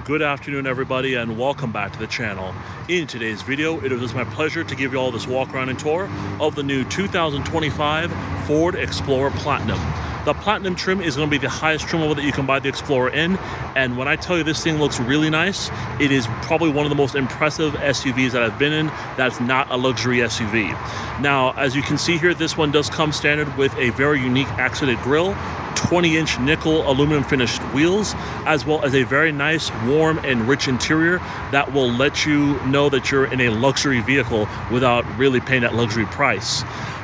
Good afternoon, everybody, and welcome back to the channel. In today's video, it is my pleasure to give you all this walk around and tour of the new 2025 Ford Explorer Platinum. The Platinum trim is going to be the highest trim level that you can buy the Explorer in, and when I tell you this thing looks really nice, it is probably one of the most impressive SUVs that I've been in that's not a luxury SUV. Now, as you can see here, this one does come standard with a very unique accented grille, 20-inch nickel aluminum finished wheels, as well as a very nice, warm, and rich interior that will let you know that you're in a luxury vehicle without really paying that luxury price.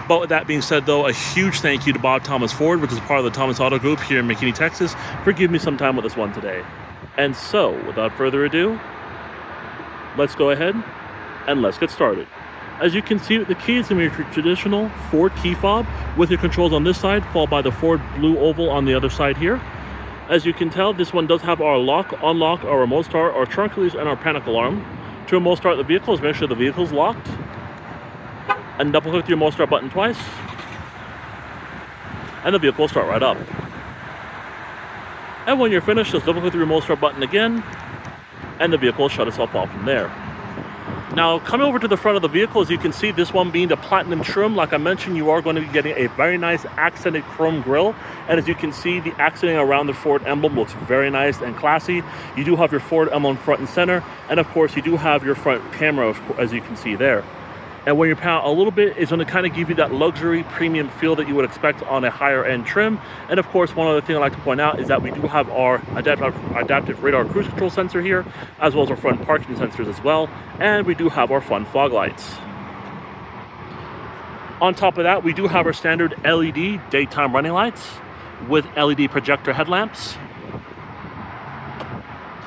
But with that being said, though, a huge thank you to Bob Thomas Ford, which is part of the Thomas Auto Group here in McKinney, Texas, for giving me some time with this one today. And so, without further ado, let's go ahead and let's get started. As you can see, the key is going to be your traditional Ford key fob with your controls on this side, followed by the Ford blue oval on the other side here. As you can tell, this one does have our lock, unlock, our remote start, our trunk release, and our panic alarm. To remote start the vehicle, make sure the vehicle is locked. And double click the remote start button twice. And the vehicle will start right up. And when you're finished, just double click the remote start button again. And the vehicle will shut itself off from there. Now, coming over to the front of the vehicle, as you can see, this one being the Platinum trim, like I mentioned, you are going to be getting a very nice accented chrome grille. And as you can see, the accenting around the Ford emblem looks very nice and classy. You do have your Ford emblem front and center. And of course, you do have your front camera, as you can see there. And when you pan out a little bit, it's going to kind of give you that luxury premium feel that you would expect on a higher end trim. And of course, one other thing I'd like to point out is that we do have our adaptive radar cruise control sensor here, as well as our front parking sensors as well. And we do have our front fog lights. On top of that, we do have our standard LED daytime running lights with LED projector headlamps.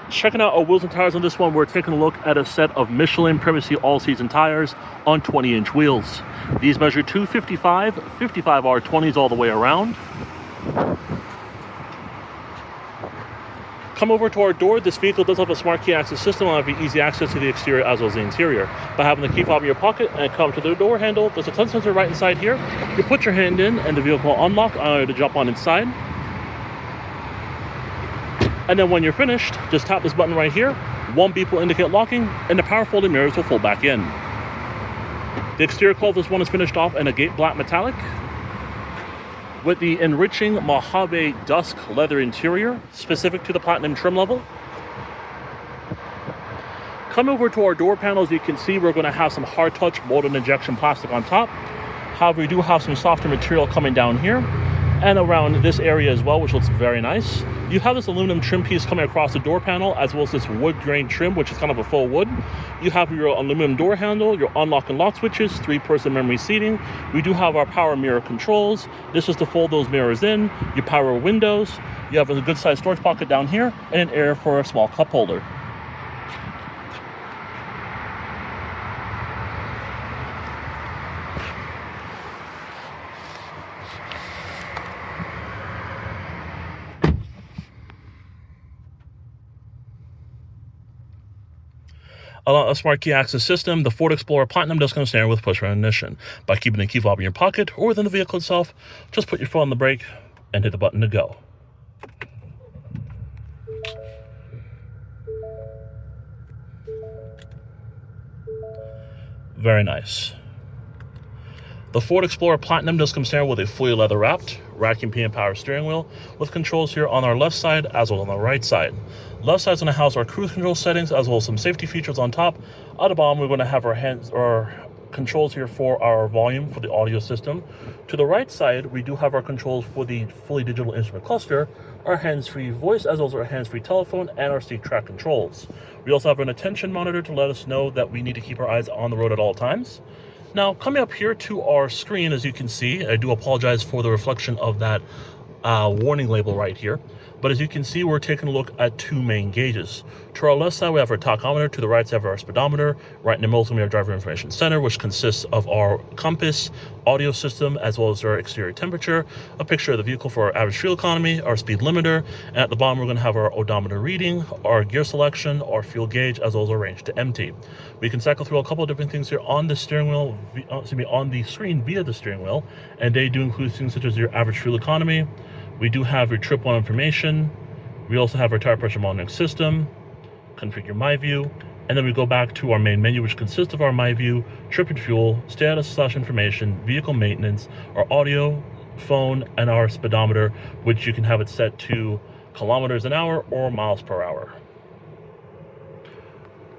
Checking out our wheels and tires on this one, we're taking a look at a set of Michelin Primacy all-season tires on 20-inch wheels. These measure 255, 55 R20s all the way around. Come over to our door. This vehicle does have a smart key access system. I'll have easy access to the exterior as well as the interior. By having the key fob in your pocket and come to the door handle, there's a touch sensor right inside here. You put your hand in and the vehicle will unlock to jump on inside. And then when you're finished, just tap this button right here. One beep will indicate locking, and the power folding mirrors will fold back in. The exterior color of this one is finished off in Agate Black Metallic with the enriching Mojave Dusk leather interior, specific to the Platinum trim level. Come over to our door panel. As you can see, we're going to have some hard touch molded injection plastic on top. However, we do have some softer material coming down here and around this area as well, which looks very nice. You have this aluminum trim piece coming across the door panel, as well as this wood grain trim, which is kind of a faux wood. You have your aluminum door handle, your unlock and lock switches, 3-person memory seating. We do have our power mirror controls. This is to fold those mirrors in. Your power windows. You have a good sized storage pocket down here, and an area for a small cup holder. A smart key access system, the Ford Explorer Platinum does come standard with push ignition. By keeping the key fob in your pocket or within the vehicle itself, just put your foot on the brake and hit the button to go. Very nice. The Ford Explorer Platinum does come standard with a fully leather wrapped rack and power steering wheel with controls here on our left side as well as on the right side. Left side is going to house our cruise control settings as well as some safety features on top. At the bottom, we're going to have our controls here for our volume for the audio system. To the right side, we do have our controls for the fully digital instrument cluster, our hands-free voice as well as our hands-free telephone, and our seat track controls. We also have an attention monitor to let us know that we need to keep our eyes on the road at all times. Now, coming up here to our screen, as you can see, I do apologize for the reflection of that warning label right here. But as you can see, we're taking a look at two main gauges. To our left side, we have our tachometer. To the right side, we have our speedometer. Right in the middle, we have our driver information center, which consists of our compass, audio system, as well as our exterior temperature, a picture of the vehicle for our average fuel economy, our speed limiter, and at the bottom, we're going to have our odometer reading, our gear selection, our fuel gauge, as well as our range to empty. We can cycle through a couple of different things here on the steering wheel, on the screen via the steering wheel, and they do include things such as your average fuel economy. We do have your trip one information. We also have our tire pressure monitoring system. configure my view, and then we go back to our main menu, which consists of our my view, trip and fuel, status/information, vehicle maintenance, our audio, phone, and our speedometer, which you can have it set to kilometers an hour or miles per hour.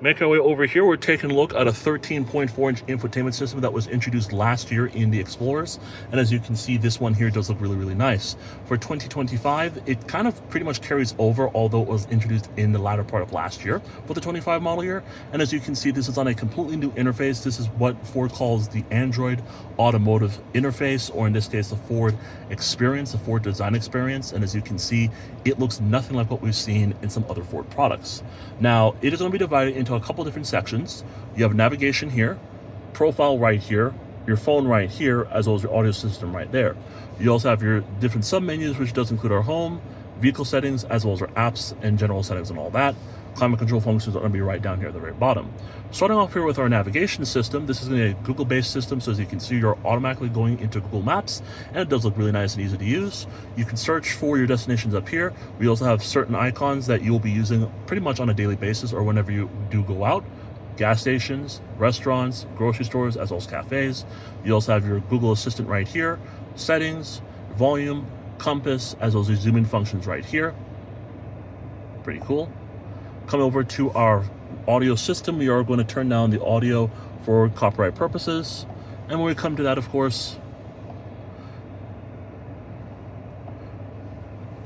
Make our way over here, we're taking a look at a 13.4-inch infotainment system that was introduced last year in the Explorers. And as you can see, this one here does look really, really nice. For 2025, it kind of pretty much carries over, although it was introduced in the latter part of last year for the 25 model year. And as you can see, this is on a completely new interface. This is what Ford calls the Android Automotive Interface, or in this case, the Ford Experience, the Ford Design Experience. And as you can see, it looks nothing like what we've seen in some other Ford products. Now, it is going to be divided into a couple different sections. You have navigation here, profile right here, your phone right here, as well as your audio system right there. You also have your different sub-menus, which does include our home, vehicle settings, as well as our apps and general settings and all that. Climate control functions are going to be right down here at the very bottom. Starting off here with our navigation system, this is going to be a Google-based system, so as you can see, you're automatically going into Google Maps, and it does look really nice and easy to use. You can search for your destinations up here. We also have certain icons that you'll be using pretty much on a daily basis or whenever you do go out. Gas stations, restaurants, grocery stores, as well as cafes. You also have your Google Assistant right here, settings, volume, compass, as well as your zoom in functions right here. Pretty cool. Come over to our audio system. We are going to turn down the audio for copyright purposes. And when we come to that, of course,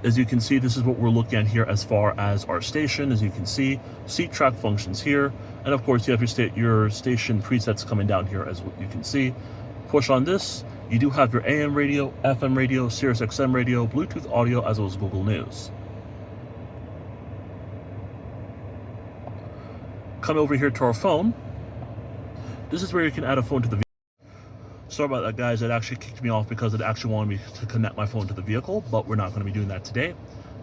as you can see, this is what we're looking at here as far as our station. As you can see, seat track functions here. And of course, you have your station presets coming down here, as you can see. Push on this, you do have your AM radio, FM radio, Sirius XM radio, Bluetooth audio, as well as Google News. Come over here to our phone. This is where you can add a phone to the vehicle. Sorry about that, guys. It actually kicked me off because it actually wanted me to connect my phone to the vehicle, but we're not going to be doing that today.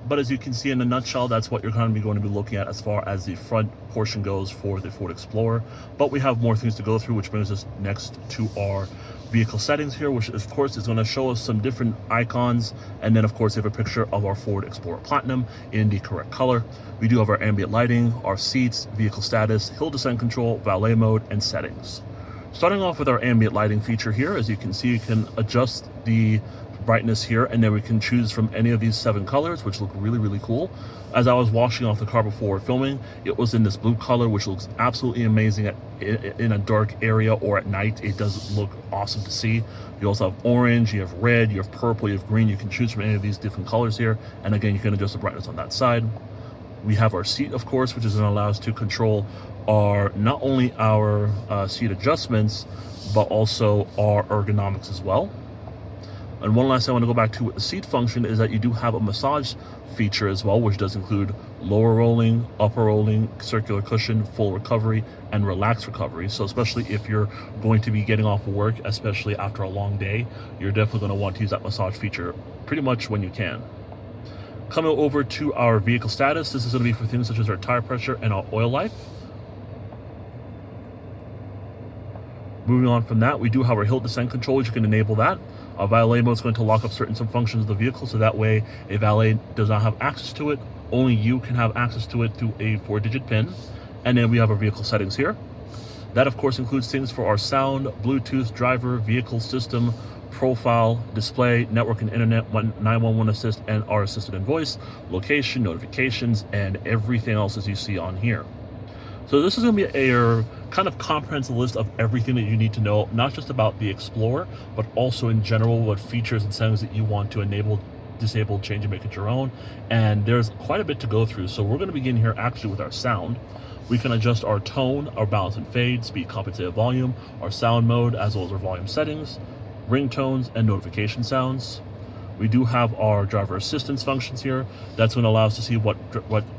But as you can see in a nutshell, that's what you're going to be looking at as far as the front portion goes for the Ford Explorer. But we have more things to go through, which brings us next to our vehicle settings here, which of course is going to show us some different icons. And then of course, we have a picture of our Ford Explorer Platinum in the correct color. We do have our ambient lighting, our seats, vehicle status, hill descent control, valet mode, and settings. Starting off with our ambient lighting feature here, as you can see, you can adjust the brightness here, and then we can choose from any of these 7 colors, which look really, really cool. As I was washing off the car before filming, it was in this blue color, which looks absolutely amazing in a dark area or at night. It does look awesome to see. You also have orange, you have red, you have purple, you have green. You can choose from any of these different colors here. And again, you can adjust the brightness on that side. We have our seat, of course, which is going to allow us to control not only our seat adjustments, but also our ergonomics as well. And one last thing I want to go back to with the seat function is that you do have a massage feature as well, which does include lower rolling, upper rolling, circular cushion, full recovery, and relaxed recovery. So especially if you're going to be getting off of work, especially after a long day, you're definitely going to want to use that massage feature pretty much when you can. Coming over to our vehicle status, this is going to be for things such as our tire pressure and our oil life. Moving on from that, we do have our hill descent controls. You can enable that. Our valet mode is going to lock up certain functions of the vehicle, so that way a valet does not have access to it. Only you can have access to it through a 4-digit PIN. And then we have our vehicle settings here. That, of course, includes things for our sound, Bluetooth, driver, vehicle system, profile, display, network and internet, 911 assist, and our assisted in voice, location, notifications, and everything else as you see on here. So this is going to be a kind of comprehensive list of everything that you need to know, not just about the Explorer, but also in general what features and settings that you want to enable, disable, change, and make it your own. And there's quite a bit to go through. So we're going to begin here actually with our sound. We can adjust our tone, our balance and fade, speed, compensated volume, our sound mode, as well as our volume settings, ringtones, and notification sounds. We do have our driver assistance functions here. That's going to allow us to see what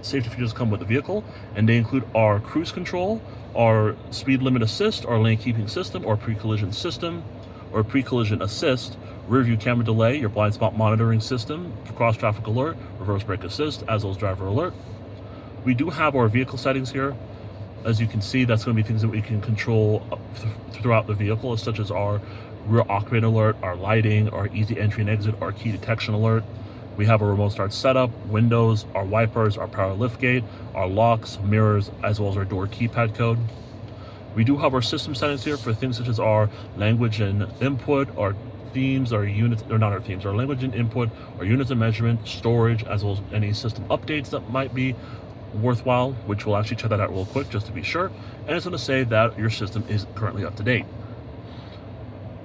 safety features come with the vehicle, and they include our cruise control, our speed limit assist, our lane keeping system, or pre-collision system, or pre-collision assist, rear view camera delay, your blind spot monitoring system, cross traffic alert, reverse brake assist, as well as driver alert. We do have our vehicle settings here. As you can see, that's going to be things that we can control throughout the vehicle, such as our rear occupant alert, our lighting, our easy entry and exit, our key detection alert. We have a remote start setup, windows, our wipers, our power liftgate, our locks, mirrors, as well as our door keypad code. We do have our system settings here for things such as our language and input, our themes, our units, or not our themes, our language and input, our units of measurement, storage, as well as any system updates that might be worthwhile, which we'll actually check that out real quick just to be sure. And it's going to say that your system is currently up to date.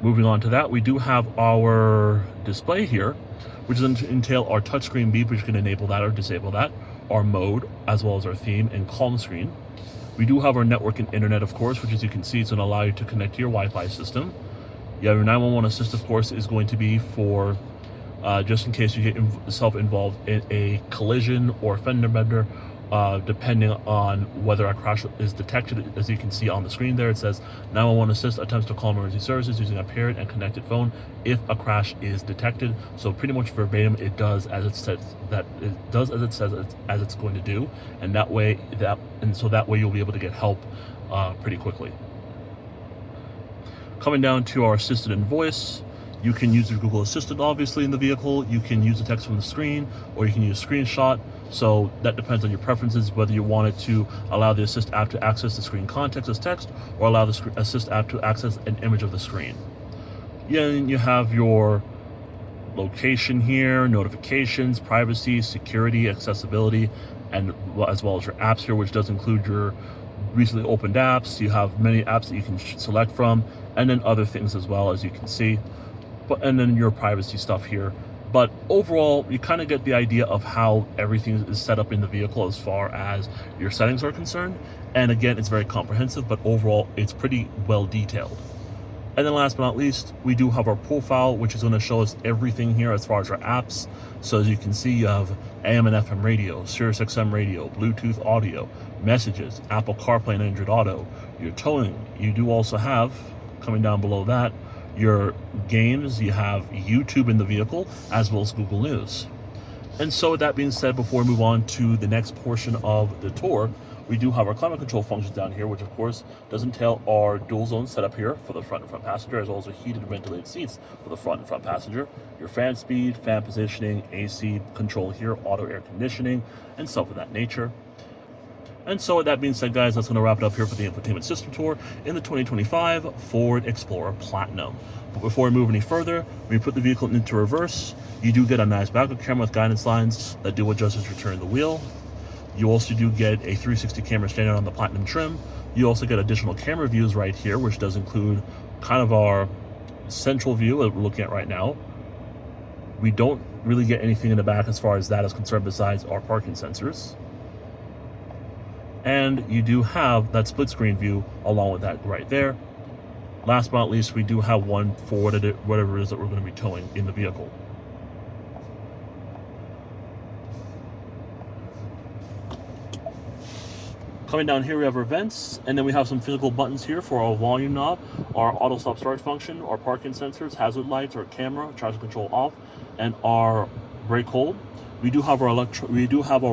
Moving on to that, we do have our display here, which is going to entail our touchscreen beep, which can enable that or disable that, our mode, as well as our theme and calm screen. We do have our network and internet, of course, which, as you can see, is going to allow you to connect to your Wi-Fi system. Yeah, your 911 assist, of course, is going to be for just in case you get yourself involved in a collision or fender bender, depending on whether a crash is detected. As you can see on the screen there, it says 911 assist attempts to call emergency services using a paired and connected phone if a crash is detected. So pretty much verbatim, it does as it says that it does as it says as it's going to do, and that way you'll be able to get help pretty quickly. Coming down to our assistant and voice, you can use your Google Assistant obviously in the vehicle. You can use the text from the screen, or you can use screenshot. So that depends on your preferences, whether you wanted to allow the Assist app to access the screen context as text, or allow the Assist app to access an image of the screen. Yeah, and you have your location here, notifications, privacy, security, accessibility, and as well as your apps here, which does include your recently opened apps. You have many apps that you can select from, and then other things as well, as you can see. And then your privacy stuff here. But overall, you kind of get the idea of how everything is set up in the vehicle as far as your settings are concerned. And again, it's very comprehensive, but overall, it's pretty well detailed. And then last but not least, we do have our profile, which is going to show us everything here as far as our apps. So as you can see, you have AM and FM radio, Sirius XM radio, Bluetooth audio, messages, Apple CarPlay and Android Auto, your towing. You do also have, coming down below that, your games. You have YouTube in the vehicle, as well as Google News. And so with that being said, before we move on to the next portion of the tour, we do have our climate control functions down here, which of course does entail our dual zone setup here for the front and front passenger, as well as the heated and ventilated seats for the front and front passenger, your fan speed, fan positioning, AC control here, auto air conditioning, and stuff of that nature. And so with that being said, guys, that's going to wrap it up here for the infotainment system tour in the 2025 Ford Explorer Platinum. But before we move any further, when you put the vehicle into reverse, you do get a nice backup camera with guidance lines that do adjust as you turn the wheel. You also do get a 360 camera standard on the Platinum trim. You also get additional camera views right here, which does include kind of our central view that we're looking at right now. We don't really get anything in the back as far as that is concerned besides our parking sensors. And you do have that split screen view along with that right there. Last but not least, we do have one for whatever it is that we're going to be towing in the vehicle. Coming down here, we have our vents, and then we have some physical buttons here for our volume knob, our auto stop start function, our parking sensors, hazard lights, our camera, traction control off, and our brake hold. We do have our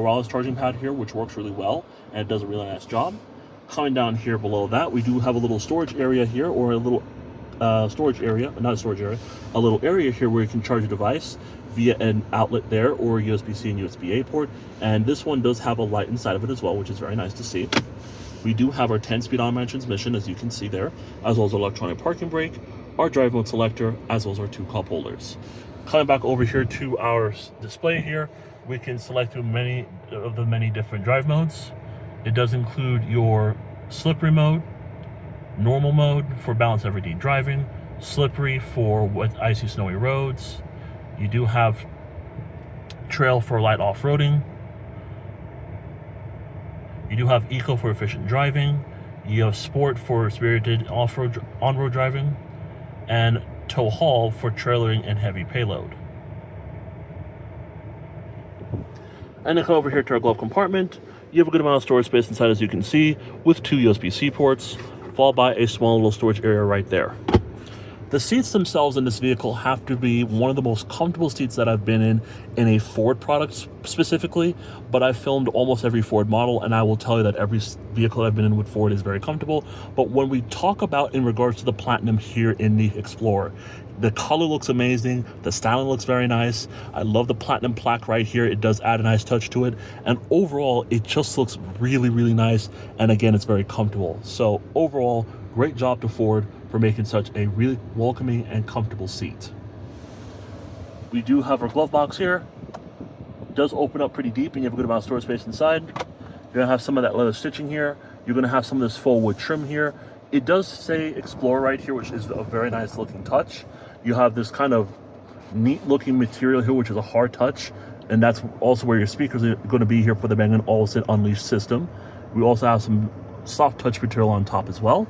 wireless charging pad here, which works really well, and it does a really nice job. Coming down here below that, we do have a little storage area here, or a little a little area here where you can charge your device via an outlet there, or USB-C and USB-A port. And this one does have a light inside of it as well, which is very nice to see. We do have our 10-speed automatic transmission, as you can see there, as well as our electronic parking brake, our drive mode selector, as well as our 2 cup holders. Coming back over here to our display here, we can select through many different drive modes. It does include your slippery mode, normal mode for balanced everyday driving, slippery for wet, icy, snowy roads. You do have trail for light off-roading. You do have eco for efficient driving. You have sport for spirited off-road, on-road driving, and tow haul for trailering and heavy payload. And then come over here to our glove compartment. You have a good amount of storage space inside, as you can see, with 2 USB-C ports, followed by a small little storage area right there. The seats themselves in this vehicle have to be one of the most comfortable seats that I've been in a Ford product specifically, but I've filmed almost every Ford model, and I will tell you that every vehicle I've been in with Ford is very comfortable. But when we talk about in regards to the Platinum here in the Explorer, the color looks amazing, the styling looks very nice. I love the Platinum plaque right here. It does add a nice touch to it, and overall it just looks really, really nice, and again, it's very comfortable. So overall, great job to Ford for making such a really welcoming and comfortable seat. We do have our glove box here. It does open up pretty deep and you have a good amount of storage space inside. You're gonna have some of that leather stitching here. You're gonna have some of this faux wood trim here. It does say Explorer right here, which is a very nice looking touch. You have this kind of neat looking material here, which is a hard touch. And that's also where your speakers are gonna be here for the Bang & Olufsen Unleashed system. We also have some soft touch material on top as well.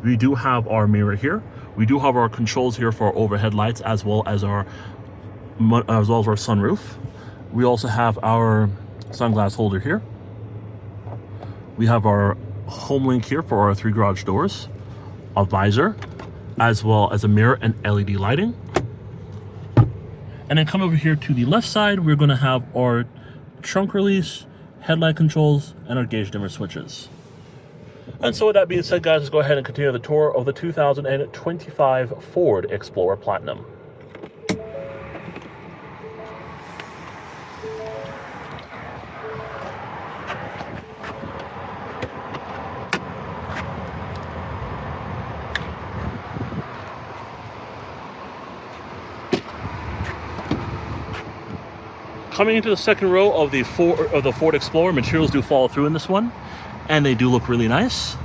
We do have our mirror here. We do have our controls here for our overhead lights as well as our sunroof. We also have our sunglass holder here. We have our home link here for our 3 garage doors, a visor, as well as a mirror and LED lighting. And then come over here to the left side, we're going to have our trunk release, headlight controls, and our gauge dimmer switches. And so with that being said, guys, let's go ahead and continue the tour of the 2025 Ford Explorer Platinum. Coming into the second row of the Ford Explorer, materials do follow through in this one, and they do look really nice.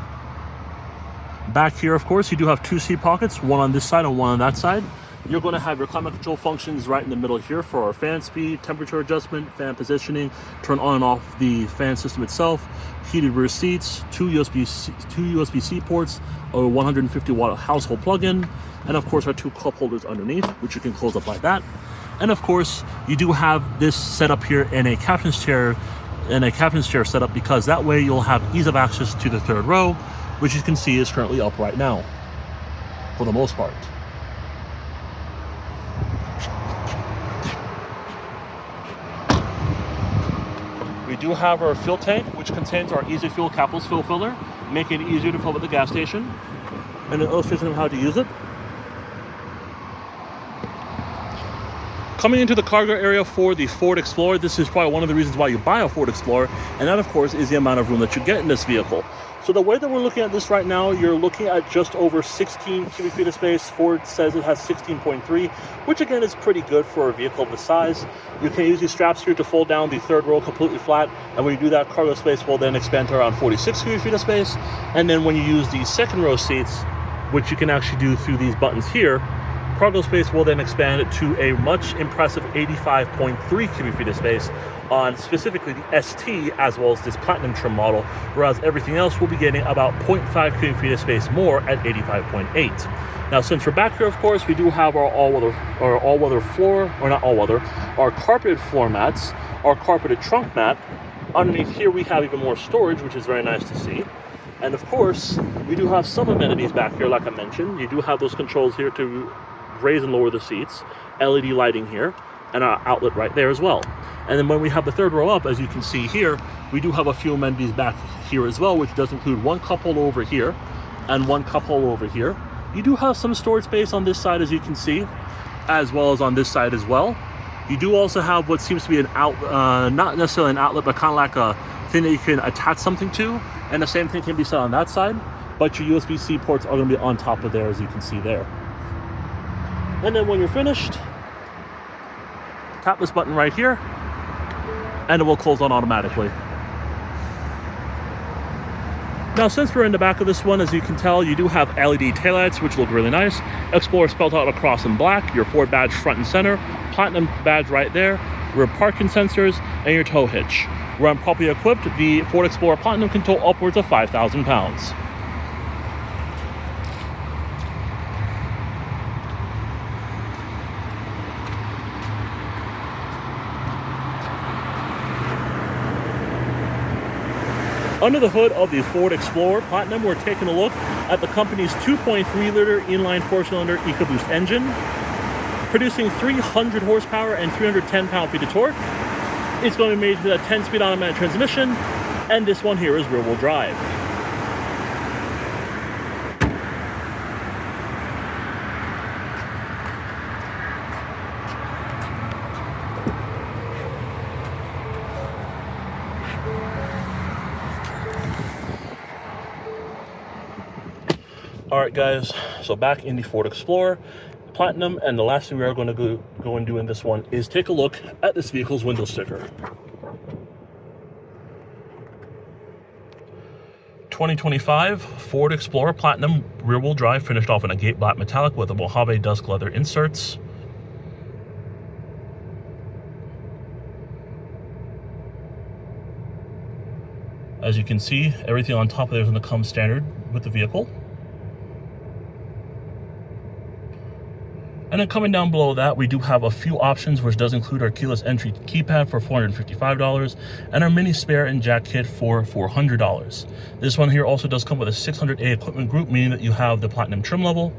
Back here, of course, you do have 2 seat pockets, one on this side and one on that side. You're going to have your climate control functions right in the middle here for our fan speed, temperature adjustment, fan positioning, turn on and off the fan system itself, heated rear seats, 2 USB-C ports, a 150-watt household plug-in, and of course our 2 cup holders underneath, which you can close up like that. And of course, you do have this setup here in a captain's chair setup, because that way you'll have ease of access to the third row, which you can see is currently up right now for the most part. We do have our fuel tank, which contains our Easy Fuel capless fuel filler, making it easier to fill up at the gas station, and an illustration of how to use it. Coming into the cargo area for the Ford Explorer, this is probably one of the reasons why you buy a Ford Explorer, and that of course is the amount of room that you get in this vehicle. So the way that we're looking at this right now, you're looking at just over 16 cubic feet of space. Ford says it has 16.3, which again is pretty good for a vehicle of this size. You can use these straps here to fold down the third row completely flat, and when you do that, cargo space will then expand to around 46 cubic feet of space. And then when you use the second row seats, which you can actually do through these buttons here, cargo space will then expand to a much impressive 85.3 cubic feet of space on specifically the ST as well as this Platinum trim model, whereas everything else will be getting about 0.5 cubic feet of space more at 85.8. Now, since we're back here, of course, we do have our all-weather floor, or not all-weather, our carpeted floor mats, our carpeted trunk mat. Underneath here, we have even more storage, which is very nice to see. And of course, we do have some amenities back here, like I mentioned. You do have those controls here to raise and lower the seats, LED lighting here, and our outlet right there as well. And then when we have the third row up, as you can see here, we do have a few amenities back here as well, which does include 1 cup holder over here and 1 cup holder over here. You do have some storage space on this side, as you can see, as well as on this side as well. You do also have what seems to be an outlet, not necessarily an outlet, but kind of like a thing that you can attach something to, and the same thing can be set on that side, but your USB-C ports are going to be on top of there, as you can see there. And then when you're finished, tap this button right here, and it will close on automatically. Now, since we're in the back of this one, as you can tell, you do have LED taillights, which look really nice. Explorer spelled out across in black, your Ford badge front and center, Platinum badge right there, rear parking sensors, and your tow hitch. When properly equipped, the Ford Explorer Platinum can tow upwards of 5,000 pounds. Under the hood of the Ford Explorer Platinum, we're taking a look at the company's 2.3-liter inline four-cylinder EcoBoost engine, producing 300 horsepower and 310 pound-feet of torque. It's going to be made with a 10-speed automatic transmission, and this one here is rear-wheel drive. All right, guys, so back in the Ford Explorer Platinum, and the last thing we are going to go and do in this one is take a look at this vehicle's window sticker. 2025 Ford Explorer Platinum rear-wheel drive, finished off in Agate Black Metallic with the Mojave Dusk leather inserts. As you can see, everything on top of there is going to come standard with the vehicle. And then coming down below that, we do have a few options, which does include our keyless entry keypad for $455 and our mini spare and jack kit for $400. This one here also does come with a 600A equipment group, meaning that you have the Platinum trim level.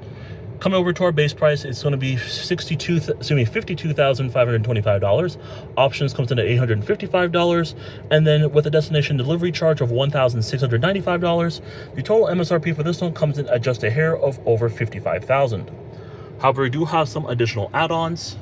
Coming over to our base price, it's going to be $52,525. Options comes in at $855, and then with a destination delivery charge of $1,695. The total MSRP for this one comes in at just a hair of over $55,000. However, we do have some additional add-ons,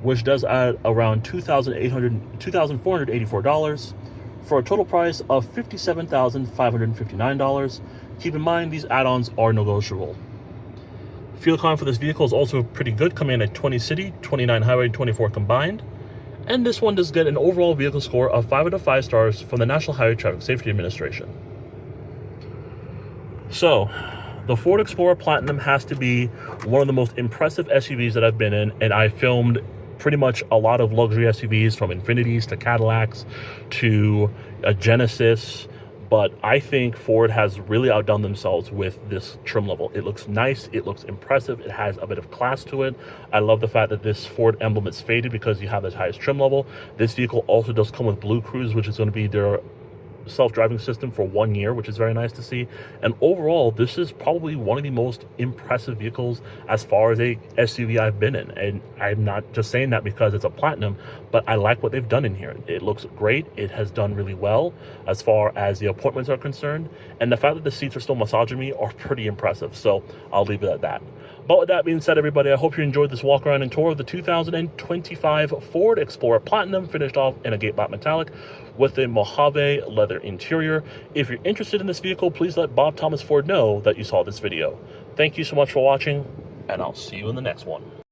which does add around $2,484 for a total price of $57,559. Keep in mind, these add-ons are negotiable. Fuel economy for this vehicle is also pretty good, coming in at 20 city, 29 highway, and 24 combined. And this one does get an overall vehicle score of 5 out of 5 stars from the National Highway Traffic Safety Administration. So, the Ford Explorer Platinum has to be one of the most impressive SUVs that I've been in, and I filmed pretty much a lot of luxury SUVs, from Infinitis to Cadillacs to a Genesis, but I think Ford has really outdone themselves with this trim level. It looks nice, it looks impressive, it has a bit of class to it. I love the fact that this Ford emblem is faded because you have the highest trim level. This vehicle also does come with Blue Cruise, which is going to be their self-driving system for 1 year, which is very nice to see. And overall, this is probably one of the most impressive vehicles as far as a SUV I've been in. And I'm not just saying that because it's a Platinum, but I like what they've done in here. It looks great. It has done really well as far as the appointments are concerned, and the fact that the seats are still massaging me are pretty impressive. So I'll leave it at that. But with that being said, everybody, I hope you enjoyed this walk around and tour of the 2025 Ford Explorer Platinum, finished off in Agate Black Metallic with a Mojave leather interior. If you're interested in this vehicle, please let Bob Thomas Ford know that you saw this video. Thank you so much for watching, and I'll see you in the next one.